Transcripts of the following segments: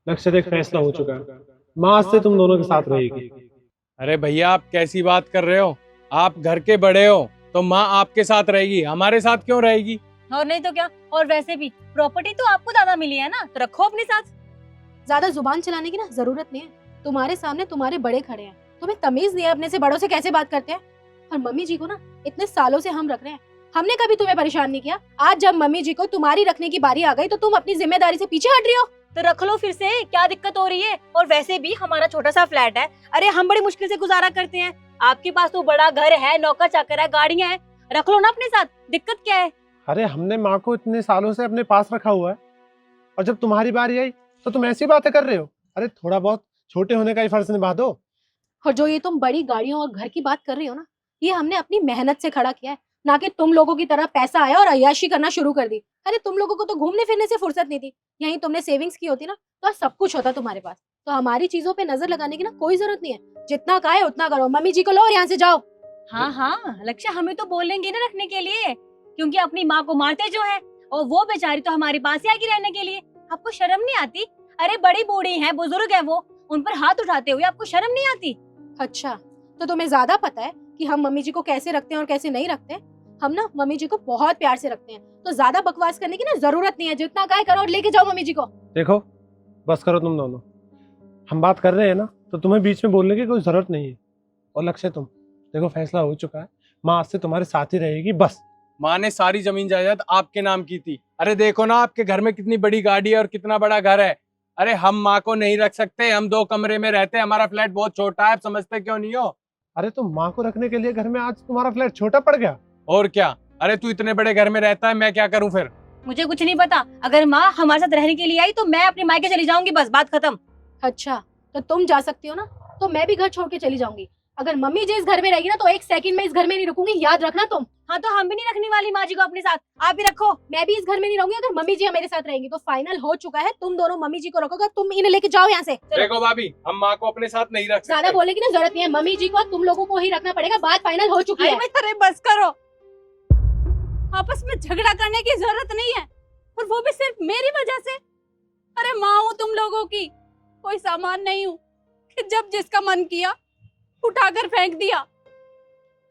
लक्ष्य एक फैसला हो चुका है। माँ आज से तुम दोनों के साथ रहेगी। अरे भैया आप कैसी बात कर रहे हो? आप घर के बड़े हो तो माँ आपके साथ रहेगी, हमारे साथ क्यों रहेगी? और नहीं तो क्या। और वैसे भी प्रॉपर्टी तो आपको ज्यादा मिली है ना, तो रखो अपने साथ। ज्यादा जुबान चलाने की ना जरूरत नहीं है। तुम्हारे सामने तुम्हारे बड़े खड़े हैं, तुम्हें तमीज नहीं है अपने से बड़ों से कैसे बात करते हैं। और मम्मी जी को ना इतने सालों से हम रख रहे हैं, हमने कभी तुम्हें परेशान नहीं किया। आज जब मम्मी जी को तुम्हारी रखने की बारी आ गई तो तुम अपनी जिम्मेदारी से पीछे हट रही हो। तो रख लो फिर से, क्या दिक्कत हो रही है? और वैसे भी हमारा छोटा सा फ्लैट है, अरे हम बड़ी मुश्किल से गुजारा करते हैं। आपके पास तो बड़ा घर है, नौकर चाकर है, गाड़ियां हैं, रख लो ना अपने साथ, दिक्कत क्या है? अरे हमने माँ को इतने सालों से अपने पास रखा हुआ है, और जब तुम्हारी बारी आई तो तुम ऐसी बातें कर रहे हो। अरे थोड़ा बहुत छोटे होने का ही फर्ज निभा दो। और जो ये तुम बड़ी गाड़ियों और घर की बात कर रही हो ना, ये हमने अपनी मेहनत से खड़ा किया है, ना कि तुम लोगों की तरह पैसा आया और अय्याशी करना शुरू कर दी। अरे तुम लोगों को तो घूमने फिरने से फुर्सत नहीं थी, यहीं तुमने सेविंग्स की होती ना तो आज सब कुछ होता तुम्हारे पास। तो हमारी चीजों पे नजर लगाने की ना कोई जरूरत नहीं है। जितना का है उतना करो, मम्मी जी को लो और यहाँ से जाओ। हाँ हाँ लक्ष्य, हमें तो बोलेंगे ना रखने के लिए, क्योंकि अपनी माँ को मारते जो है, और वो बेचारी तो हमारे पास ही आके रहने के लिए। आपको शर्म नहीं आती? अरे बड़ी बूढ़ी है, बुजुर्ग है वो, उन पर हाथ उठाते हुए आपको शर्म नहीं आती? अच्छा, तो तुम्हें ज्यादा पता है कि हम मम्मी जी को कैसे रखते हैं और कैसे नहीं रखते हैं। हम ना मम्मी जी को बहुत प्यार से रखते हैं, तो ज्यादा बकवास करने की ना जरूरत नहीं है। जितना का है करो और लेके जाओ मम्मी जी को। देखो बस करो तुम दोनों, हम बात कर रहे हैं ना, तो तुम्हें बीच में बोलने की कोई जरूरत नहीं है। और लक्ष्य तुम देखो, फैसला हो चुका है, माँ आज से तुम्हारे साथ ही रहेगी बस। माँ ने सारी जमीन जायदाद आपके नाम की थी। अरे देखो ना आपके घर में कितनी बड़ी गाड़ी है और कितना बड़ा घर है। अरे हम माँ को नहीं रख सकते, हम 2 कमरे में रहते हैं, हमारा फ्लैट बहुत छोटा है, आप समझते क्यों नहीं हो? अरे तो माँ को रखने के लिए घर में आज तुम्हारा फ्लैट छोटा पड़ गया। और क्या, अरे तू इतने बड़े घर में रहता है, मैं क्या करूं फिर? मुझे कुछ नहीं पता। अगर माँ हमारे साथ रहने के लिए आई तो मैं अपने मायके चली जाऊंगी, बस बात खत्म। अच्छा, तो तुम जा सकती हो ना, तो मैं भी घर छोड़ के चली जाऊंगी। अगर मम्मी जी इस घर में रहेगी ना तो एक सेकंड में इस घर में नहीं रुकूंगी, याद रखना तुम। हाँ तो हम भी नहीं रखने वाली माँ जी को अपने साथ, आप भी रखो। मैं भी इस घर में नहीं रहूंगी अगर मम्मी जी मेरे साथ रहेंगी। तो फाइनल हो चुका है, तुम दोनों मम्मी जी को रखोगे, तुम इन्हें लेके जाओ यहाँ से। देखो भाभी, हम माँ को अपने साथ नहीं रख ज्यादा सकते। बोलने की ना जरूरत नहीं है, मम्मी जी को तुम लोगों को ही रखना पड़ेगा। बात फाइनल हो चुकी है। अरे बस करो, आपस में झगड़ा करने की जरूरत नहीं है, और वो भी सिर्फ मेरी वजह से। अरे माँ हूँ तुम लोगों की, कोई सामान नहीं हूँ कि जब जिसका मन किया उठाकर फेंक दिया।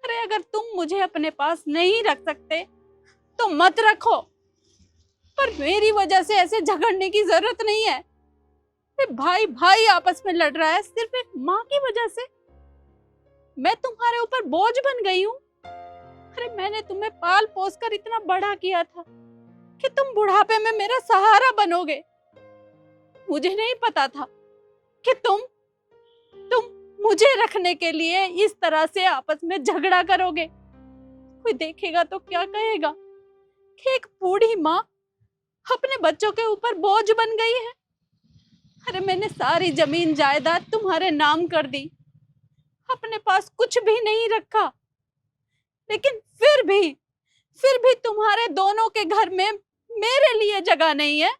अरे अगर तुम मुझे अपने पास नहीं रख सकते तो मत रखो, पर मेरी वजह से ऐसे झगड़ने की जरूरत नहीं है। अरे भाई भाई आपस में लड़ रहा है सिर्फ एक माँ की वजह से। मैं तुम्हारे ऊपर बोझ बन गई हूँ। अरे मैंने तुम्हें पाल पोस कर इतना बड़ा किया था कि तुम बुढ़ापे में मेरा सहारा बनोगे। मुझे नहीं पता था कि तुम मुझे रखने के लिए इस तरह से आपस में झगड़ा करोगे। कोई देखेगा तो क्या कहेगा कि एक बूढ़ी माँ अपने बच्चों के ऊपर बोझ बन गई है। अरे मैंने सारी जमीन जायदाद तुम्हारे नाम कर दी, अपने पास कुछ भी नहीं रखा, लेकिन फिर भी तुम्हारे दोनों के घर में मेरे लिए जगह नहीं है।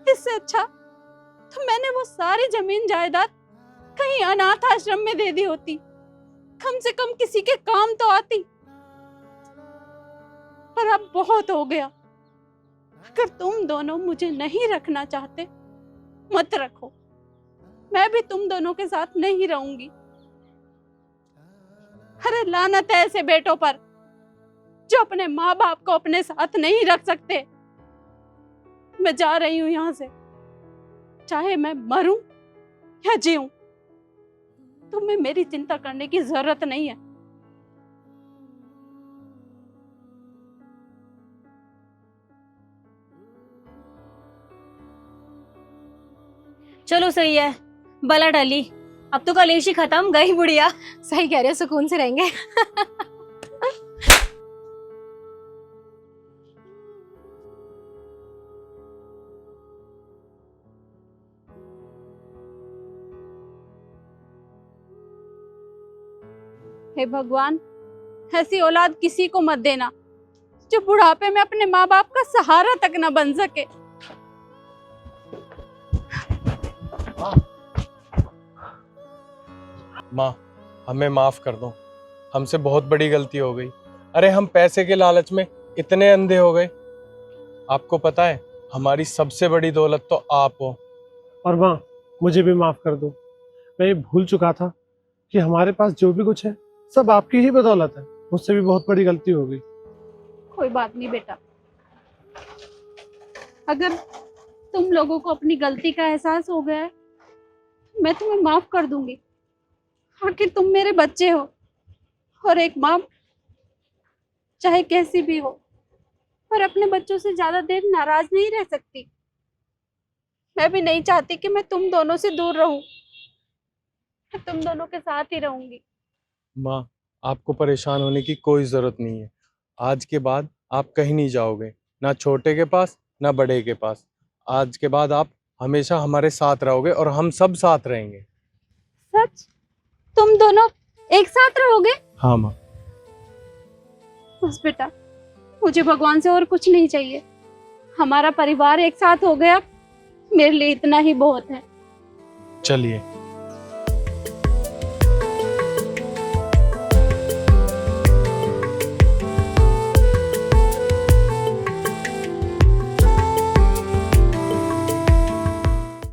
इससे अच्छा तो मैंने वो सारी जमीन जायदाद कहीं अनाथ आश्रम में दे दी होती, कम से कम किसी के काम तो आती। पर अब बहुत हो गया। अगर तुम दोनों मुझे नहीं रखना चाहते मत रखो, मैं भी तुम दोनों के साथ नहीं रहूंगी। अरे लानत है ऐसे बेटों पर जो अपने माँ बाप को अपने साथ नहीं रख सकते। मैं जा रही हूं यहाँ से, चाहे मैं मरूं या जीऊं, तुम्हें मेरी चिंता करने की जरूरत नहीं है। चलो सही है, बला टली, अब तो कलेश ही खत्म, गई बुढ़िया। सही कह रहे हो, सुकून से रहेंगे। हे भगवान, ऐसी औलाद किसी को मत देना जो बुढ़ापे में अपने माँ बाप का सहारा तक न बन सके। माँ हमें माफ कर दो, हमसे बहुत बड़ी गलती हो गई। अरे हम पैसे के लालच में इतने अंधे हो गए। आपको पता है हमारी सबसे बड़ी दौलत तो आप हो। और माँ, मुझे भी माफ कर दो। मैं ये भूल चुका था कि हमारे पास जो भी कुछ है सब आपकी ही बदौलत है। मुझसे भी बहुत बड़ी गलती हो गई। कोई बात नहीं बेटा, अगर तुम लोगों को अपनी गलती का एहसास हो गया है मैं तुम्हें माफ कर दूंगी। आखिर तुम मेरे बच्चे हो और एक माँ चाहे कैसी भी हो पर अपने बच्चों से ज्यादा देर नाराज नहीं रह सकती। मैं भी नहीं चाहती कि मैं तुम दोनों से दूर रहूं, मैं तुम दोनों के साथ ही रहूंगी। माँ, आपको परेशान होने की कोई जरूरत नहीं है। आज के बाद आप कहीं नहीं जाओगे, ना छोटे के पास ना बड़े के पास। आज के बाद आप हमेशा हमारे साथ रहोगे और हम सब साथ रहेंगे। सच? तुम दोनों एक साथ रहोगे? हाँ माँ। बस बेटा, मुझे भगवान से और कुछ नहीं चाहिए। हमारा परिवार एक साथ हो गया, मेरे लिए इतना ही बहुत है। चलिए।